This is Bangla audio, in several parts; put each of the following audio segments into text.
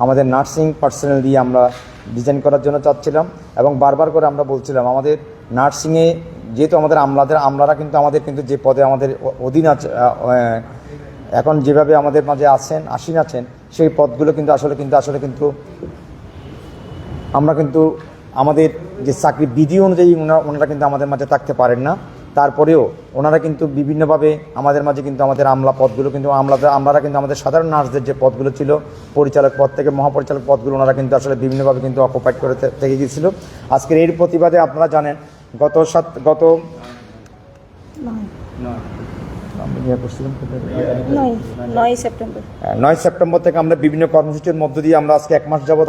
আমাদের নার্সিং পার্সোনাল দিয়ে আমরা ডিজাইন করার জন্য চাচ্ছিলাম এবং বারবার করে আমরা বলছিলাম আমাদের নার্সিংয়ে যেহেতু আমলারা কিন্তু আমাদের কিন্তু যে পদে আমাদের অধীন আছে এখন যেভাবে আমাদের মাঝে আসীন আছেন সেই পদগুলো কিন্তু আসলে কিন্তু আমরা কিন্তু আমাদের যে চাকরির বিধি অনুযায়ী ওনারা কিন্তু আমাদের মাঝে থাকতে পারেন না। তারপরেও ওনারা কিন্তু বিভিন্নভাবে আমাদের মাঝে কিন্তু আমাদের আমলা পদগুলো কিন্তু আমলারা কিন্তু আমাদের সাধারণ নার্সদের যে পদগুলো ছিল পরিচালক পদ থেকে মহাপরিচালক পদগুলো ওনারা কিন্তু আসলে বিভিন্নভাবে কিন্তু অকুপাইড করে থেকে গিয়েছিল। আজকের এর প্রতিবাদে আপনারা জানেন গত 9 সেপ্টেম্বর থেকে আমরা বিভিন্ন কর্মসূচির মধ্য দিয়ে আমরা আজকে 1 মাস যাবৎ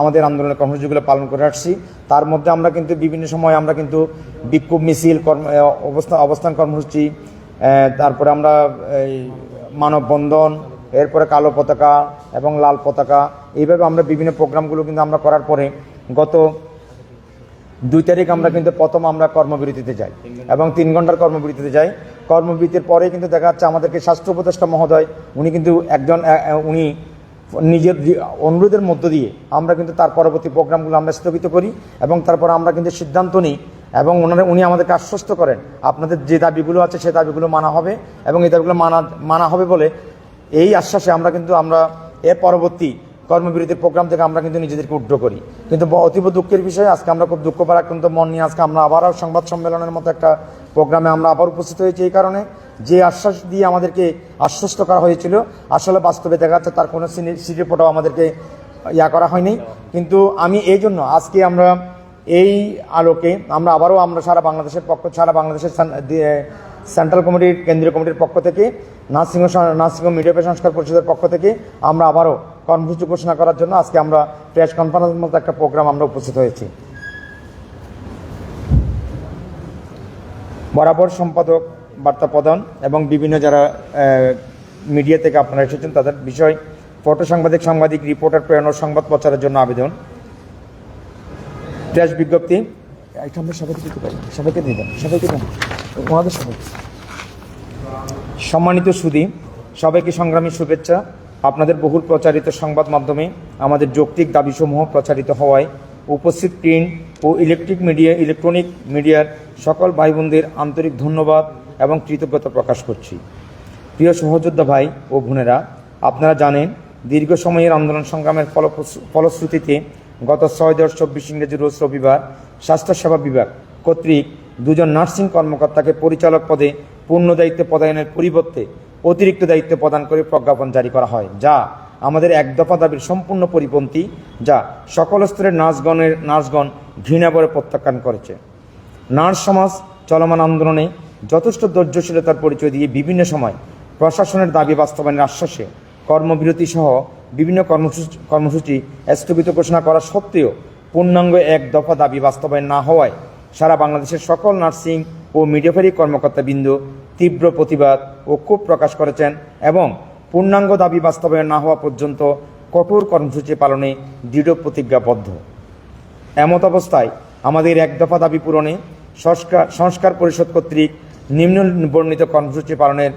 আমাদের আন্দোলনের কর্মসূচিগুলো পালন করে আসছি। তার মধ্যে আমরা কিন্তু বিভিন্ন সময় আমরা কিন্তু বিক্ষোভ মিছিল অবস্থান কর্মসূচি, তারপরে আমরা মানববন্ধন, এরপরে কালো পতাকা এবং লাল পতাকা, এইভাবে আমরা বিভিন্ন প্রোগ্রামগুলো কিন্তু আমরা করার পরে গত 2 তারিখ আমরা কিন্তু প্রথম আমরা কর্মবিরতিতে যাই এবং 3 ঘন্টার কর্মবিরতিতে যাই। কর্মবিরতির পরে কিন্তু দেখা যাচ্ছে আমাদেরকে স্বাস্থ্য উপদেষ্টা মহোদয় উনি কিন্তু উনি নিজের অনুরোধের মধ্য দিয়ে আমরা কিন্তু তার পরবর্তী প্রোগ্রামগুলো আমরা স্থগিত করি এবং তারপর আমরা কিন্তু সিদ্ধান্ত নিই এবং উনি আমাদেরকে আশ্বস্ত করেন আপনাদের যে দাবিগুলো আছে সেই দাবিগুলো মানা হবে এবং এই দাবিগুলো মানা হবে বলে এই আশ্বাসে আমরা এর পরবর্তী কর্মবিরতির প্রোগ্রাম থেকে আমরা কিন্তু নিজেদেরকে উড্র করি। কিন্তু অতীব দুঃখের বিষয় আজকে আমরা খুব দুঃখ পারাক্রান্ত মন নিয়ে আজকে আমরা আবারও সংবাদ সম্মেলনের মতো একটা প্রোগ্রামে আমরা আবার উপস্থিত হয়েছি। এই কারণে যে আশ্বাস দিয়ে আমাদেরকে আশ্বস্ত করা হয়েছিল আসলে বাস্তবে দেখা যাচ্ছে তার কোনো রিপোর্টও আমাদেরকে করা হয়নি। কিন্তু আমি এই জন্য আজকে আমরা এই আলোকে আমরা আবারও সারা বাংলাদেশের সেন্ট্রাল কমিটির কেন্দ্রীয় কমিটির পক্ষ থেকে নার্সিং ও মিডওয়াইফারি সংস্কার পরিষদের পক্ষ থেকে আমরা আবারও কর্মসূচি ঘোষণা করার জন্য আজকে আমরা প্রেস কনফারেন্সের মতো একটা প্রোগ্রাম আমরা উপস্থিত হয়েছি। বরাবর সম্পাদক বার্তা প্রদান এবং বিভিন্ন যারা মিডিয়া থেকে আপনারা এসেছেন তাদের বিষয় ফটো সাংবাদিক রিপোর্টার প্রেরণ সংবাদ প্রচারের জন্য আবেদন, প্রেস বিজ্ঞপ্তি এটা আমরা সবাইকে দিতে পারি, সবাইকে দেন ওনাদের সবাই। সম্মানিত সুধী, সবাইকে সংগ্রামী শুভেচ্ছা। আপনাদের বহুল প্রচারিত সংবাদ মাধ্যমে আমাদের যৌক্তিক দাবিসমূহ প্রচারিত হওয়ায় উপস্থিত প্রিন্ট ও ইলেকট্রনিক মিডিয়ার সকল ভাই বোনদের আন্তরিক ধন্যবাদ এবং কৃতজ্ঞতা প্রকাশ করছি। প্রিয় সহযোদ্ধা ভাই ও বোনেরা, আপনারা জানেন দীর্ঘ সময়ের আন্দোলন সংগ্রামের ফলশ্রুতিতে গত 6/10/24 ইংরেজি রোজ রবিবার স্বাস্থ্যসেবা বিভাগ কর্তৃক 2 জন নার্সিং কর্মকর্তাকে পরিচালক পদে পূর্ণ দায়িত্বে পদায়নের পরিবর্তে অতিরিক্ত দায়িত্ব প্রদান করে প্রজ্ঞাপন জারি করা হয়, যা আমাদের এক দফা দাবির সম্পূর্ণ পরিপন্থী, যা সকল স্তরের নার্সগণ ঘৃণাভরে প্রত্যাখ্যান করেছে। নার্স সমাজ চলমান আন্দোলনে যথেষ্ট ধৈর্যশীলতার পরিচয় দিয়ে বিভিন্ন সময় প্রশাসনের দাবি বাস্তবায়নের আশ্বাসে কর্মবিরতি সহ বিভিন্ন কর্মসূচি স্থগিত ঘোষণা করা সত্ত্বেও পূর্ণাঙ্গ এক দফা দাবি বাস্তবায়ন না হওয়ায় সারা বাংলাদেশের সকল নার্সিং ও মিডওয়াইফারি কর্মকর্তাবৃন্দ তীব্র প্রতিবাদ ও ক্ষোভ প্রকাশ করেছেন এবং পূর্ণাঙ্গ দাবি বাস্তবায়ন না হওয়া পর্যন্ত কঠোর কর্মসূচি পালনে দৃঢ় প্রতিজ্ঞাবদ্ধ। এমত অবস্থায় আমাদের এক দফা দাবি পূরণে সংস্কার পরিষদ কর্তৃক নিম্ন বর্ণিত কর্মসূচি পালনের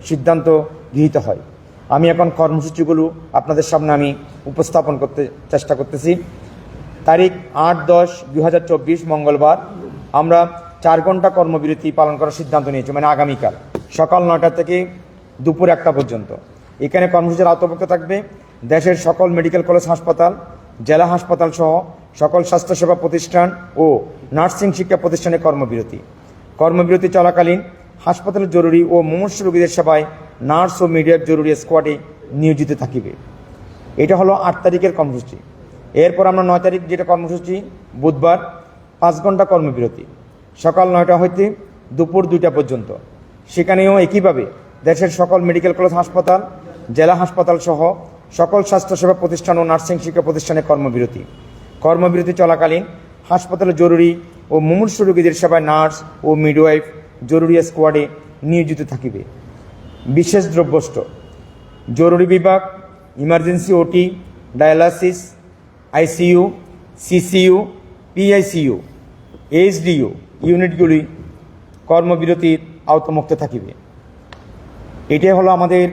সিদ্ধান্ত গৃহীত হয়। আমি এখন কর্মসূচিগুলো আপনাদের সামনে আমি উপস্থাপন করতে চেষ্টা করতেছি। তারিখ 8/10/2024 মঙ্গলবার আমরা 4 ঘন্টা কর্মবিরতি পালন করার সিদ্ধান্ত নিয়েছি, মানে আগামীকাল সকাল 9টা থেকে দুপুর 1টা পর্যন্ত। এখানে কর্মসূচির আওতাভুক্ত থাকবে দেশের সকল মেডিকেল কলেজ হাসপাতাল, জেলা হাসপাতাল সহ সকল স্বাস্থ্যসেবা প্রতিষ্ঠান ও নার্সিং শিক্ষা প্রতিষ্ঠানে কর্মবিরতি চলাকালীন হাসপাতালের জরুরি ও মুমূর্ষু রোগীদের সেবায় নার্স ও মিডিয়ার জরুরি স্কোয়াডে নিয়োজিত থাকিবে। এটা হলো 8 তারিখের কর্মসূচি। এরপর আমরা 9 তারিখ যেটা কর্মসূচি বুধবার 5 ঘন্টা কর্মবিরতি সকাল 9টা হইতে দুপুর 2টা পর্যন্ত। সেখানেও একইভাবে দেশের সকল মেডিকেল কলেজ হাসপাতাল, জেলা হাসপাতাল সহ সকল স্বাস্থ্যসেবা প্রতিষ্ঠান ও নার্সিং শিক্ষা প্রতিষ্ঠানে কর্মবিরতি চলাকালীন হাসপাতালের জরুরি ও মুমূর্ষু রোগীদের সেবায় নার্স ও মিডওয়াইফ জরুরি স্কোয়াডে নিয়োজিত থাকিবে। বিশেষ দ্রব্যষ্ট জরুরি বিভাগ, emergency OT, dialysis, ICU, CCU, PICU, HDU ইউনিটগুলি কর্মবিরতির আওতামুক্ত থাকিবে। এটাই হলো আমাদের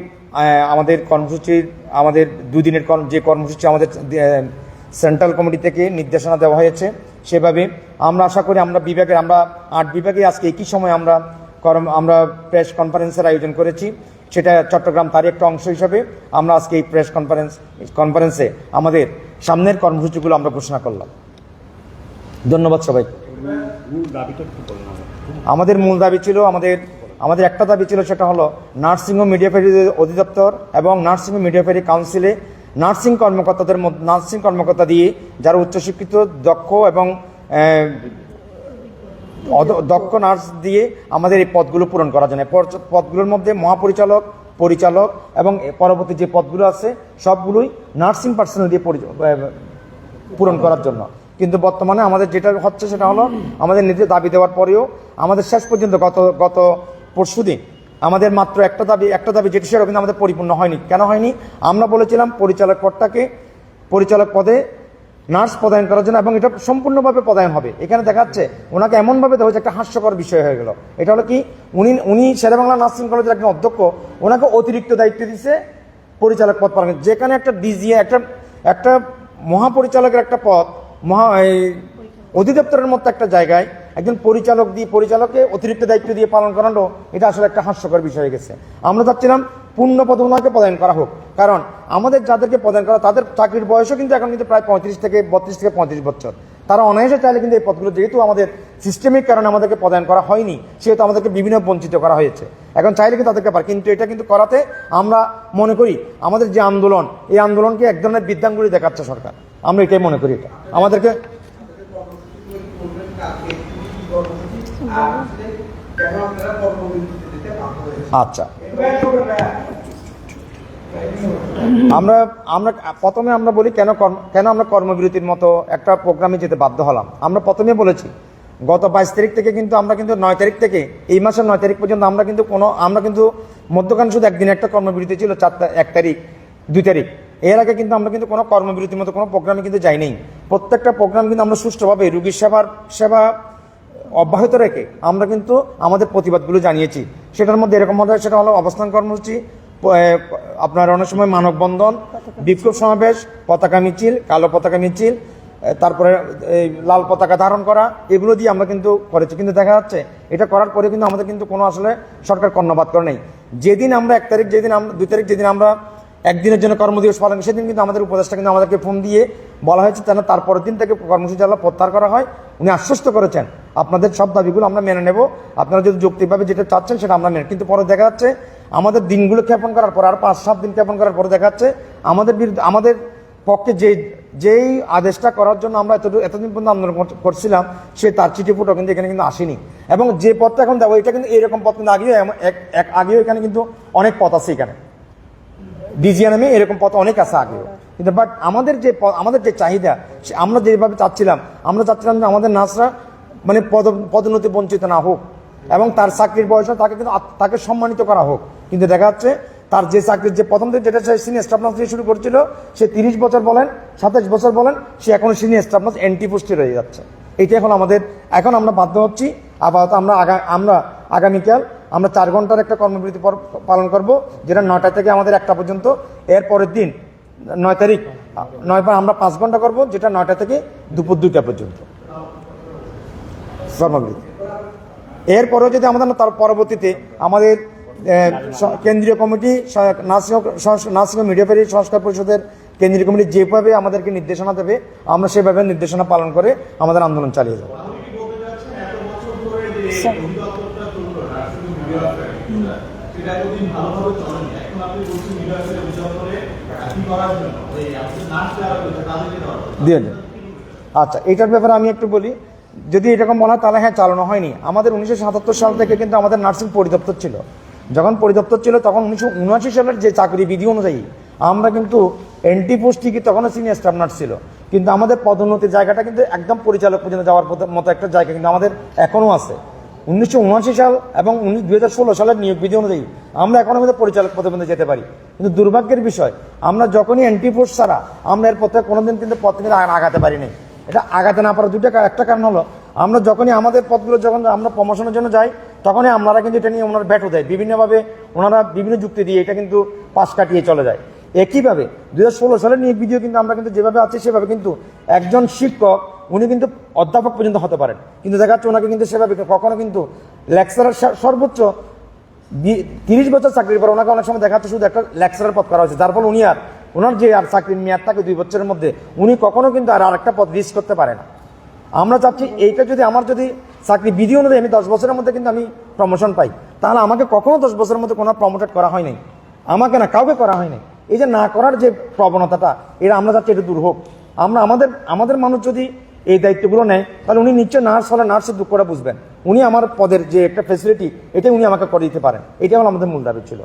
আমাদের কর্মসূচির আমাদের দুদিনের যে কর্মসূচি আমাদের সেন্ট্রাল কমিটি থেকে নির্দেশনা দেওয়া হয়েছে সেভাবে আমরা আশা করি আমরা 8 বিভাগে আজকে একই সময় আমরা প্রেস কনফারেন্সের আয়োজন করেছি। সেটা চট্টগ্রাম তারই একটা অংশ হিসাবে আমরা আজকে এই প্রেস কনফারেন্সে আমাদের সামনের কর্মসূচিগুলো আমরা ঘোষণা করলাম। ধন্যবাদ সবাই। আমাদের মূল দাবি ছিল আমাদের একটা দাবি ছিল, সেটা হলো নার্সিং ও মিডিয়াফেরি অধিদপ্তর এবং নার্সিং ও মিডিয়াফেরি কাউন্সিলে নার্সিং কর্মকর্তা দিয়ে যারা উচ্চশিক্ষিত দক্ষ নার্স দিয়ে আমাদের এই পদগুলো পূরণ করা যায়। পদগুলোর মধ্যে মহাপরিচালক, পরিচালক এবং পরবর্তী যে পদগুলো আছে সবগুলোই নার্সিং পার্সোনাল দিয়ে পূরণ করার জন্য। কিন্তু বর্তমানে আমাদের যেটা হচ্ছে সেটা হলো আমাদের নিজের দাবি দেওয়ার পরেও আমাদের শেষ পর্যন্ত গত পরশুদিন আমাদের মাত্র একটা দাবি যেটি সেটা কিন্তু আমাদের পরিপূর্ণ হয়নি। কেন হয়নি? আমরা বলেছিলাম পরিচালক পদে নার্স পদায়ন করার জন্য, এবং এটা সম্পূর্ণভাবে পদায়ন হবে। এখানে দেখা যাচ্ছে ওনাকে এমনভাবে দেওয়া হচ্ছে একটা হাস্যকর বিষয় হয়ে গেল। এটা হলো কি, উনি শেরেবাংলা নার্সিং কলেজের একজন অধ্যক্ষ, ওনাকে অতিরিক্ত দায়িত্ব দিচ্ছে পরিচালক পদ পালন। যেখানে একটা ডিজিএ একটা মহাপরিচালকের একটা পদ অধিদপ্তরের মতো একটা জায়গায় একজন পরিচালককে অতিরিক্ত দায়িত্ব দিয়ে পালন করানো, এটা আসলে একটা হাস্যকর বিষয় হয়ে গেছে। আমরা চাচ্ছিলাম পূর্ণ পদে ওনাকে পদায়ন করা হোক, কারণ আমাদের যাদেরকে পদায়ন করা তাদের চাকরির বয়সও কিন্তু এখন কিন্তু প্রায় 32 থেকে 35 বছর। তারা অনায়াসে চাইলে কিন্তু এই পদগুলো, যেহেতু আমাদের সিস্টেমিক কারণে আমাদেরকে পদায়ন করা হয়নি, সেহেতু আমাদেরকে বিভিন্ন বঞ্চিত করা হয়েছে। এখন চাইলে কিন্তু তাদেরকে পারে, কিন্তু এটা কিন্তু করাতে আমরা মনে করি আমাদের যে আন্দোলন, এই আন্দোলনকে এক ধরনের বৃদ্ধাঙ্গুলি দেখাচ্ছে সরকার। আমরা এটাই মনে করি। এটা আমাদেরকে আচ্ছা, আমরা প্রথমে আমরা বলি কেন আমরা কর্মবিরতির মতো একটা প্রোগ্রামে যেতে বাধ্য হলাম। আমরা প্রথমে বলেছি গত 22 তারিখ থেকে কিন্তু আমরা কিন্তু 9 তারিখ থেকে এই মাসের 9 তারিখ পর্যন্ত আমরা কিন্তু মধ্যখানে শুধু একদিন একটা কর্মবিরতি ছিল, 1 তারিখ 2 তারিখ। এর আগে কিন্তু আমরা কিন্তু কোনো কর্মবিরতির মতো কোনো প্রোগ্রামে কিন্তু যাই নাই। প্রত্যেকটা প্রোগ্রাম কিন্তু আমরা সুষ্ঠুভাবে রোগীর সেবা অব্যাহত রেখে আমরা কিন্তু আমাদের প্রতিবাদগুলো জানিয়েছি। সেটার মধ্যে এরকম সেটা হলো অবস্থান কর্মসূচি, আপনার অনেক সময় মানববন্ধন, বিক্ষোভ সমাবেশ, পতাকা মিছিল, কালো পতাকা মিছিল, তারপরে এই লাল পতাকা ধারণ করা, এগুলো দিয়ে আমরা কিন্তু করেছি। কিন্তু দেখা যাচ্ছে এটা করার পরে কিন্তু আমাদের কিন্তু কোনো আসলে সরকার কর্ণপাত করে নেই। যেদিন আমরা 1 তারিখ, 2 তারিখ যেদিন আমরা একদিনের জন্য কর্মদিবস পালন, সেদিন কিন্তু আমাদের উপদেষ্টা কিন্তু আমাদেরকে ফোন দিয়ে বলা হয়েছে যেন তারপরের দিন থেকে কর্মসূচি প্রত্যাহার করা হয়। উনি আশ্বস্ত করেছেন আপনাদের সব দাবিগুলো আমরা মেনে নেব, আপনারা যদি যৌক্তিকভাবে যেটা চাচ্ছেন সেটা আমরা মেনে। কিন্তু পরে দেখা যাচ্ছে আমাদের দিনগুলো ক্ষেপণ করার পর আর 5-7 দিন ক্ষেপণ করার পরে দেখা যাচ্ছে আমাদের পক্ষে যেই আদেশটা করার জন্য আমরা এতদিন পর্যন্ত আন্দোলন করছিলাম, সে তার চিঠিপুটো কিন্তু এখানে কিন্তু আসেনি। এবং যে পথটা এখন দেবো, এটা কিন্তু এরকম পথ কিন্তু আগেও এখানে কিন্তু অনেক পথ আছে। এখানে ডিজিএনএমে এরকম পথ অনেক আছে আগেও, কিন্তু বাট আমাদের যে চাহিদা, আমরা যেভাবে চাচ্ছিলাম যে আমাদের নার্সরা মানে পদোন্নতি বঞ্চিত না হোক এবং তার চাকরির বয়সে তাকে সম্মানিত করা হোক। কিন্তু দেখা যাচ্ছে তার যে চাকরির যে প্রথম থেকে যেটা সিনিয়র স্টাফ নার্স দিয়ে শুরু করেছিল, সে 30 বছর বলেন 27 বছর বলেন, সে এখন সিনিয়র স্টাফ নার্স এন্টি পোস্টে রয়ে যাচ্ছে। এইটা এখন আমরা বাধ্য হচ্ছি। আপাতত আমরা আগামীকাল আমরা 4 ঘন্টার একটা কর্মবিরতি পালন করব, যেটা 9টা থেকে আমাদের 1টা পর্যন্ত। এর পরের দিন 9 তারিখ আমরা 5 ঘন্টা করব, যেটা 9টা থেকে দুপুর 2টা পর্যন্ত কর্মবিরতি। এরপরেও যদি আমাদের তার পরবর্তীতে আমাদের কেন্দ্রীয় কমিটি নার্সিং ও মিডিয়াফেরি সংস্কার পরিষদের কেন্দ্রীয় কমিটি যেভাবে আমাদেরকে নির্দেশনা দেবে, আমরা সেভাবে নির্দেশনা পালন করে আমাদের আন্দোলন চালিয়ে যাব। আচ্ছা, এইটার ব্যাপারে আমি একটু বলি। যদি এরকম বলা হয় তাহলে হ্যাঁ, চালানো হয়নি। আমাদের 1977 সাল থেকে কিন্তু আমাদের নার্সিং পরিদপ্তর ছিল। যখন পরিদপ্তর ছিল তখন 1979 সালের যে চাকরি বিধি অনুযায়ী আমরা কিন্তু এন্টি পোস্ট ঠিকই তখনও সিনিয়র স্টাফ নার্স ছিল, কিন্তু আমাদের পদোন্নতির জায়গাটা কিন্তু একদম পরিচালক পর্যন্ত যাওয়ার মতো একটা জায়গা কিন্তু আমাদের এখনও আছে। 1979 সাল এবং 2016 সালের নিয়োগ বিধি অনুযায়ী আমরা এখন আমাদের পরিচালক পদে পর্যন্ত যেতে পারি। কিন্তু দুর্ভাগ্যের বিষয়, আমরা যখনই এন্টি পোস্ট ছাড়া আমরা এর পথে কোনোদিন কিন্তু পথ কিন্তু আগাতে পারি নাই। এটা আগাতে না পারার একটা কারণ হলো, আমরা যখনই আমাদের পদগুলো যখন আমরা প্রমোশনের জন্য যাই, তখনই আপনারা কিন্তু এটা নিয়ে ওনারা ব্যাটও দেয়, বিভিন্নভাবে ওনারা বিভিন্ন যুক্তি দিয়ে এটা কিন্তু পাশ কাটিয়ে চলে যায়। একইভাবে 2016 সালের নিয়োগ ভিডিও কিন্তু আমরা কিন্তু যেভাবে আছি সেভাবে কিন্তু একজন শিক্ষক উনি কিন্তু অধ্যাপক পর্যন্ত হতে পারেন, কিন্তু দেখা যাচ্ছে ওনাকে কিন্তু সেভাবে কখনো কিন্তু লেকচারার সর্বোচ্চ 30 বছর চাকরির পর ওনাকে অনেক সময় দেখা যাচ্ছে শুধু একটা লেকচারার পদ করা হয়েছে, যার ফলে উনি আর ওনার যে আর চাকরির মেয়াদ থাকে 2 বছরের মধ্যে, উনি কখনো কিন্তু আর আরেকটা পদ রিস্ক করতে পারে না। আমরা চাচ্ছি এইটা যদি আমার যদি চাকরি বিধি অনুযায়ী আমি 10 বছরের মধ্যে কিন্তু আমি প্রমোশন পাই, তাহলে আমাকে কখনো 10 বছরের মধ্যে কোনো প্রমোটেড করা হয় নাই, আমাকে না কাউকে করা হয় নাই। এই যে না করার যে প্রবণতাটা, এটা আমরা চাচ্ছি এটা দূর হোক। আমরা আমাদের মানুষ যদি এই দায়িত্বগুলো নেয়, তাহলে উনি নিশ্চয় নার্স হলে নার্সের দুঃখটা বুঝবেন, উনি আমার পদের যে একটা ফেসিলিটি এটা উনি আমাকে করে দিতে পারেন, এটা হলো আমাদের মূল দাবি ছিল।